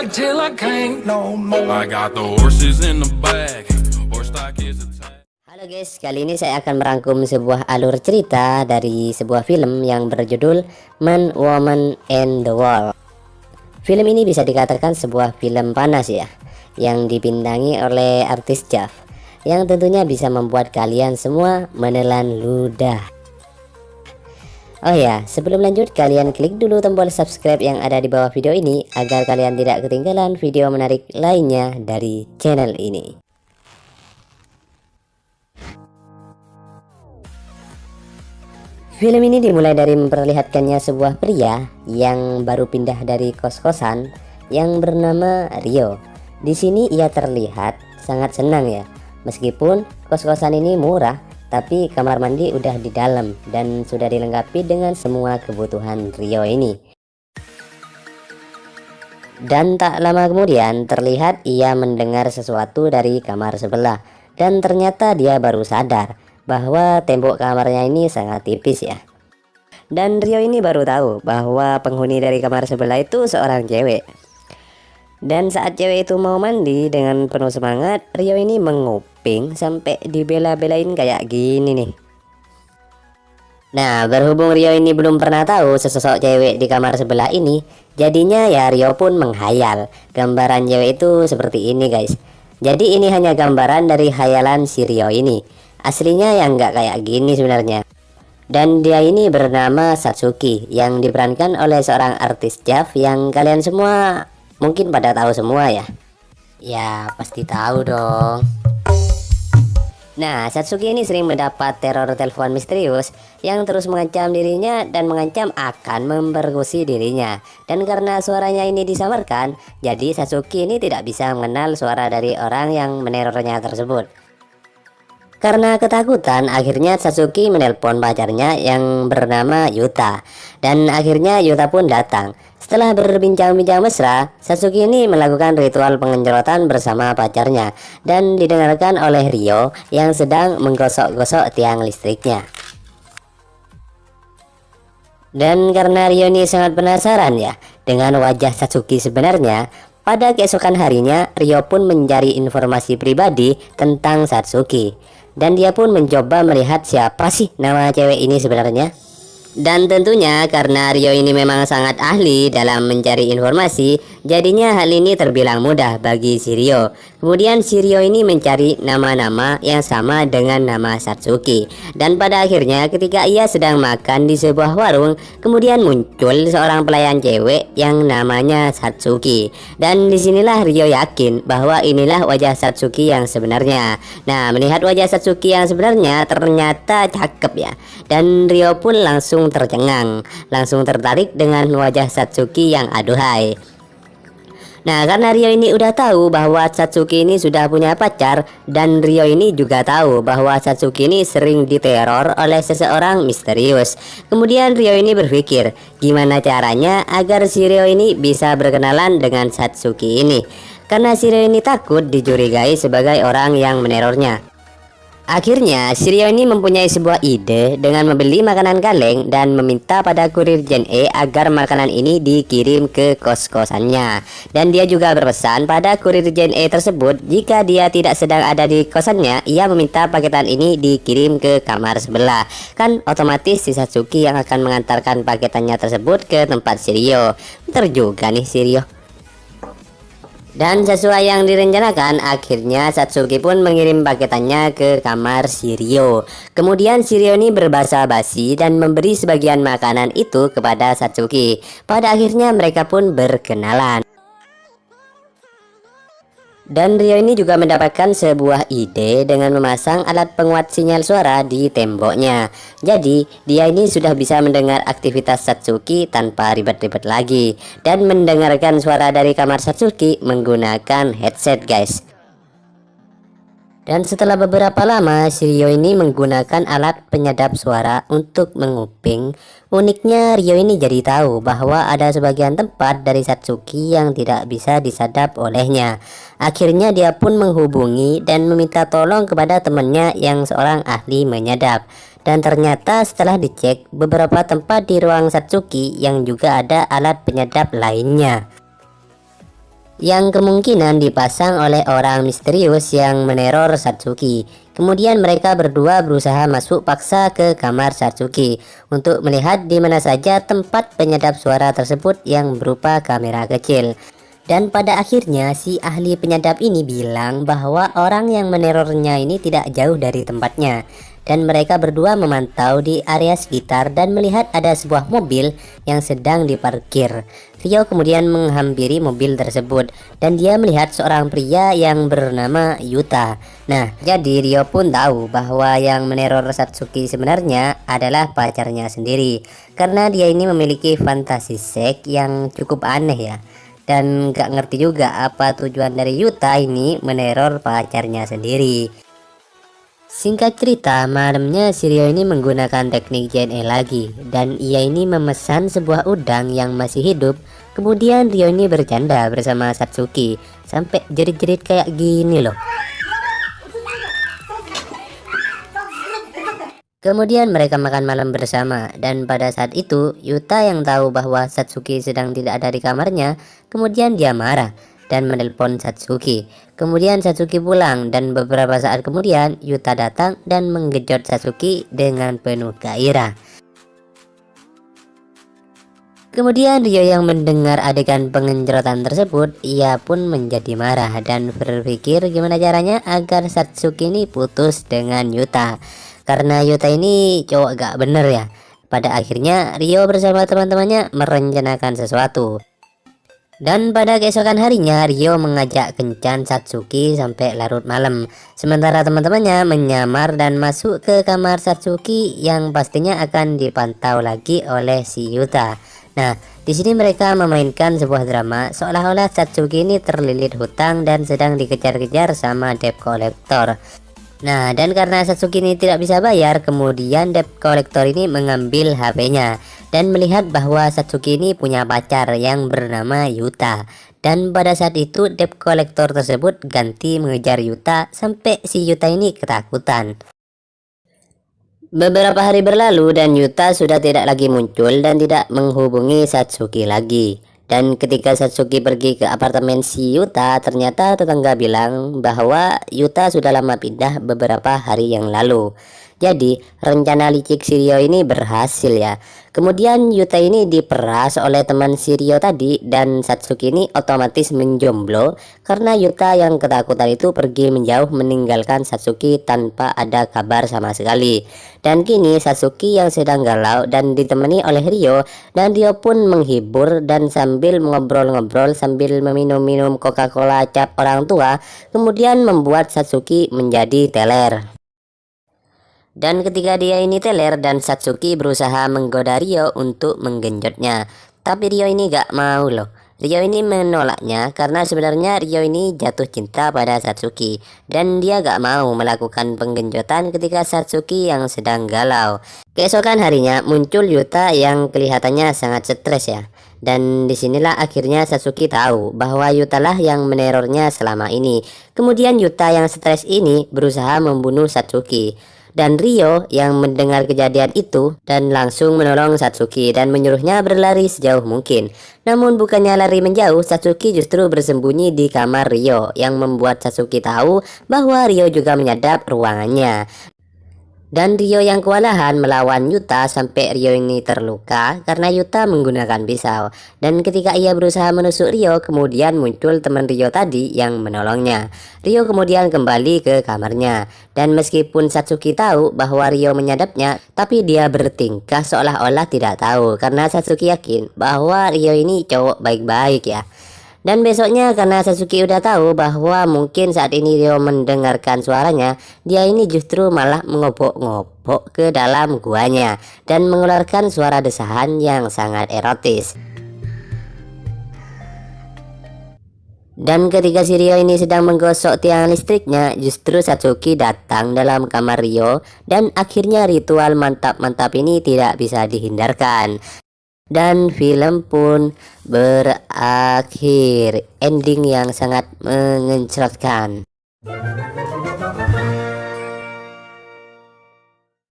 ride till I can't no more. I got the horses in the back. Horse stock is attack. Halo guys, kali ini saya akan merangkum sebuah alur cerita dari sebuah film yang berjudul Man, Woman, and the Wall. Film ini bisa dikatakan sebuah film panas ya, yang dibintangi oleh artis Jav, yang tentunya bisa membuat kalian semua menelan ludah. Oh ya, sebelum lanjut kalian klik dulu tombol subscribe yang ada di bawah video ini agar kalian tidak ketinggalan video menarik lainnya dari channel ini. Film ini dimulai dari memperlihatkannya sebuah pria yang baru pindah dari kos-kosan yang bernama Rio. Di sini ia terlihat sangat senang ya, meskipun kos-kosan ini murah, tapi kamar mandi udah di dalam dan sudah dilengkapi dengan semua kebutuhan Rio ini. Dan tak lama kemudian terlihat ia mendengar sesuatu dari kamar sebelah, dan ternyata dia baru sadar bahwa tembok kamarnya ini sangat tipis ya. Dan Rio ini baru tahu bahwa penghuni dari kamar sebelah itu seorang cewek. Dan saat cewek itu mau mandi dengan penuh semangat, Rio ini menguping sampai dibela-belain kayak gini nih. Nah, berhubung Rio ini belum pernah tahu sesosok cewek di kamar sebelah ini, jadinya ya Rio pun menghayal gambaran cewek itu seperti ini guys. Jadi ini hanya gambaran dari hayalan si Rio ini. Aslinya ya nggak kayak gini sebenarnya. Dan dia ini bernama Satsuki, yang diperankan oleh seorang artis Jav yang kalian semua mungkin pada tahu semua ya. Ya pasti tahu dong. Nah, Satsuki ini sering mendapat teror telepon misterius yang terus mengancam dirinya dan mengancam akan memperkosa dirinya. Dan karena suaranya ini disamarkan, jadi Satsuki ini tidak bisa mengenal suara dari orang yang menerornya tersebut. Karena ketakutan, akhirnya Satsuki menelpon pacarnya yang bernama Yuta. Dan akhirnya Yuta pun datang. Setelah berbincang-bincang mesra, Satsuki ini melakukan ritual pengencerotan bersama pacarnya dan didengarkan oleh Rio yang sedang menggosok-gosok tiang listriknya. Dan karena Rio ini sangat penasaran ya dengan wajah Satsuki sebenarnya, pada keesokan harinya Rio pun mencari informasi pribadi tentang Satsuki. Dan dia pun mencoba melihat siapa sih nama cewek ini sebenarnya. Dan tentunya karena Rio ini memang sangat ahli dalam mencari informasi, jadinya hal ini terbilang mudah bagi si Rio. Kemudian si Rio ini mencari nama-nama yang sama dengan nama Satsuki. Dan pada akhirnya ketika ia sedang makan di sebuah warung, kemudian muncul seorang pelayan cewek yang namanya Satsuki. Dan disinilah Rio yakin bahwa inilah wajah Satsuki yang sebenarnya. Nah, melihat wajah Satsuki yang sebenarnya ternyata cakep ya. Dan Rio pun langsung tercengang, langsung tertarik dengan wajah Satsuki yang aduhai. Nah, karena Rio ini udah tahu bahwa Satsuki ini sudah punya pacar, dan Rio ini juga tahu bahwa Satsuki ini sering diteror oleh seseorang misterius. Kemudian Rio ini berpikir gimana caranya agar si Rio ini bisa berkenalan dengan Satsuki ini, karena si Rio ini takut dicurigai sebagai orang yang menerornya. Akhirnya si Rio ini mempunyai sebuah ide dengan membeli makanan kaleng dan meminta pada kurir Gen E agar makanan ini dikirim ke kos-kosannya. Dan dia juga berpesan pada kurir Gen E tersebut jika dia tidak sedang ada di kosannya, ia meminta paketan ini dikirim ke kamar sebelah. Kan otomatis si Satsuki yang akan mengantarkan paketannya tersebut ke tempat si Rio. Bentar juga nih si Rio. Dan sesuai yang direncanakan, akhirnya Satsuki pun mengirim paketannya ke kamar si Rio. Kemudian si Rio ini berbahasa basi dan memberi sebagian makanan itu kepada Satsuki. Pada akhirnya mereka pun berkenalan. Dan Rio ini juga mendapatkan sebuah ide dengan memasang alat penguat sinyal suara di temboknya. Jadi dia ini sudah bisa mendengar aktivitas Satsuki tanpa ribet-ribet lagi, dan mendengarkan suara dari kamar Satsuki menggunakan headset guys. Dan setelah beberapa lama, si Rio ini menggunakan alat penyedap suara untuk menguping. Uniknya Rio ini jadi tahu bahwa ada sebagian tempat dari Satsuki yang tidak bisa disadap olehnya. Akhirnya dia pun menghubungi dan meminta tolong kepada temannya yang seorang ahli menyadap. Dan ternyata setelah dicek, beberapa tempat di ruang Satsuki yang juga ada alat penyedap lainnya. yang kemungkinan dipasang oleh orang misterius yang meneror Satsuki. Kemudian mereka berdua berusaha masuk paksa ke kamar Satsuki untuk melihat di mana saja tempat penyedap suara tersebut yang berupa kamera kecil. Dan pada akhirnya si ahli penyadap ini bilang bahwa orang yang menerornya ini tidak jauh dari tempatnya. Dan mereka berdua memantau di area sekitar dan melihat ada sebuah mobil yang sedang diparkir. Rio kemudian menghampiri mobil tersebut dan dia melihat seorang pria yang bernama Yuta. Nah, jadi Rio pun tahu bahwa yang meneror Satsuki sebenarnya adalah pacarnya sendiri, karena dia ini memiliki fantasi seks yang cukup aneh ya. Dan gak ngerti juga apa tujuan dari Yuta ini meneror pacarnya sendiri. Singkat cerita, malamnya si Rio ini menggunakan teknik JNE lagi, dan ia ini memesan sebuah udang yang masih hidup. Kemudian Rio ini bercanda bersama Satsuki sampai jerit-jerit kayak gini loh. Kemudian mereka makan malam bersama, dan pada saat itu Yuta yang tahu bahwa Satsuki sedang tidak ada di kamarnya, kemudian dia marah dan menelpon Satsuki. Kemudian Satsuki pulang dan beberapa saat kemudian Yuta datang dan menggejot Satsuki dengan penuh gairah. Kemudian Rio yang mendengar adegan pengencerotan tersebut, ia pun menjadi marah dan berpikir gimana caranya agar Satsuki ini putus dengan Yuta. Karena Yuta ini cowok gak bener ya. Pada akhirnya Rio bersama teman-temannya merencanakan sesuatu. Dan pada keesokan harinya Rio mengajak kencan Satsuki sampai larut malam. Sementara teman-temannya menyamar dan masuk ke kamar Satsuki yang pastinya akan dipantau lagi oleh si Yuta. Nah, di sini mereka memainkan sebuah drama seolah-olah Satsuki ini terlilit hutang dan sedang dikejar-kejar sama debt collector. Nah, dan karena Satsuki ini tidak bisa bayar, kemudian debt collector ini mengambil HP-nya dan melihat bahwa Satsuki ini punya pacar yang bernama Yuta. Dan pada saat itu debt collector tersebut ganti mengejar Yuta sampai si Yuta ini ketakutan. Beberapa hari berlalu dan Yuta sudah tidak lagi muncul dan tidak menghubungi Satsuki lagi. Dan ketika Satsuki pergi ke apartemen si Yuta, ternyata tetangga bilang bahwa Yuta sudah lama pindah beberapa hari yang lalu. Jadi rencana licik si Rio ini berhasil ya. Kemudian Yuta ini diperas oleh teman si Rio tadi dan Satsuki ini otomatis menjomblo karena Yuta yang ketakutan itu pergi menjauh meninggalkan Satsuki tanpa ada kabar sama sekali. Dan kini Satsuki yang sedang galau dan ditemani oleh Rio, dan Rio pun menghibur dan sambil ngobrol-ngobrol sambil meminum-minum Coca-Cola cap orang tua, kemudian membuat Satsuki menjadi teler. Dan ketika dia ini teler dan Satsuki berusaha menggoda Rio untuk menggenjotnya, tapi Rio ini gak mau loh. Rio ini menolaknya karena sebenarnya Rio ini jatuh cinta pada Satsuki dan dia gak mau melakukan penggenjotan ketika Satsuki yang sedang galau. Keesokan harinya muncul Yuta yang kelihatannya sangat stres ya. Dan disinilah akhirnya Satsuki tahu bahwa Yuta lah yang menerornya selama ini. Kemudian Yuta yang stres ini berusaha membunuh Satsuki. Dan Rio yang mendengar kejadian itu dan langsung menolong Satsuki dan menyuruhnya berlari sejauh mungkin. Namun bukannya lari menjauh, Satsuki justru bersembunyi di kamar Rio yang membuat Satsuki tahu bahwa Rio juga menyadap ruangannya. Dan Rio yang kewalahan melawan Yuta sampai Rio ini terluka karena Yuta menggunakan pisau. Dan ketika ia berusaha menusuk Rio, kemudian muncul teman Rio tadi yang menolongnya. Rio kemudian kembali ke kamarnya. Dan meskipun Satsuki tahu bahwa Rio menyadapnya, tapi dia bertingkah seolah-olah tidak tahu karena Satsuki yakin bahwa Rio ini cowok baik-baik ya. Dan besoknya karena Satsuki udah tahu bahwa mungkin saat ini Rio mendengarkan suaranya, dia ini justru malah mengobok-ngobok ke dalam guanya dan mengeluarkan suara desahan yang sangat erotis. Dan ketika si Rio ini sedang menggosok tiang listriknya, justru Satsuki datang dalam kamar Rio dan akhirnya ritual mantap-mantap ini tidak bisa dihindarkan. Dan film pun berakhir, ending yang sangat mengencrotkan.